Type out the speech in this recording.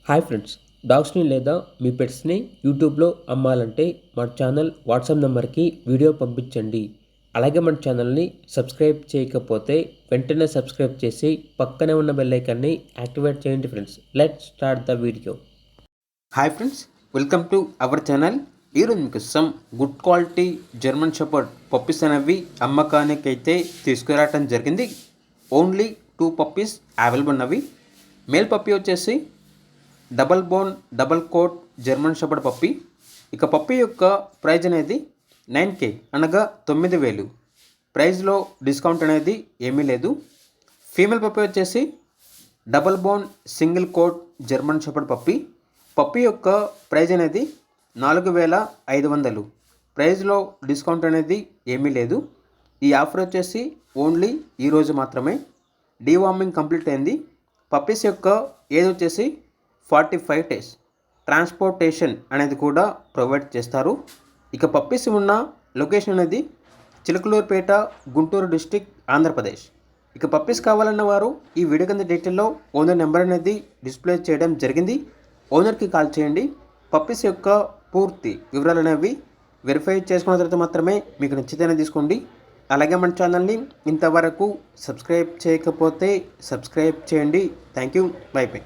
Hi friends, డాగ్స్ని లేదా మీ పెట్స్ని యూట్యూబ్లో అమ్మాలంటే మన ఛానల్ వాట్సాప్ నెంబర్కి వీడియో పంపించండి. అలాగే మన ఛానల్ని సబ్స్క్రైబ్ చేయకపోతే వెంటనే సబ్స్క్రైబ్ చేసి పక్కనే ఉన్న బెల్ ఐకాన్ని యాక్టివేట్ చేయండి friends. Let's start the video. Hi friends, welcome to our channel. ఈరోజు మీకు some good quality German shepherd puppies అనేవి అమ్మకానికి అయితే తీసుకురావటం జరిగింది. ఓన్లీ 2 పప్పీస్ అవైలబుల్ ఉన్నవి. మేల్ పప్పీ వచ్చేసి double bone double coat German shepherd puppy. ఇక పప్పీ యొక్క ప్రైజ్ అనేది 9K అనగా 9,000. ప్రైజ్లో డిస్కౌంట్ అనేది ఏమీ లేదు. ఫీమేల్ పప్పీ వచ్చేసి double bone single coat German shepherd puppy. Puppy యొక్క ప్రైజ్ అనేది 4,500. ప్రైజ్లో డిస్కౌంట్ అనేది ఏమీ లేదు. ఈ ఆఫర్ వచ్చేసి ఓన్లీ ఈరోజు మాత్రమే. డీవార్మింగ్ కంప్లీట్ అయింది. పప్పీస్ యొక్క ఏజ్ వచ్చేసి 45 డేస్. ట్రాన్స్పోర్టేషన్ అనేది కూడా ప్రొవైడ్ చేస్తారు. ఇక పప్పీస్ ఉన్న లొకేషన్ అనేది చిలకలూరుపేట, గుంటూరు డిస్టిక్, ఆంధ్రప్రదేశ్. ఇక పప్పీస్ కావాలన్న వారు ఈ వీడియో కింద డీటెయిల్లో ఓనర్ నెంబర్ అనేది డిస్ప్లే చేయడం జరిగింది. ఓనర్కి కాల్ చేయండి. పప్పీస్ యొక్క పూర్తి వివరాలు అనేవి వెరిఫై చేసుకున్న తర్వాత మాత్రమే మీకు నచ్చితేనే తీసుకోండి. అలాగే మన ఛానల్ని ఇంతవరకు సబ్స్క్రైబ్ చేయకపోతే సబ్స్క్రైబ్ చేయండి. Thank you. By by.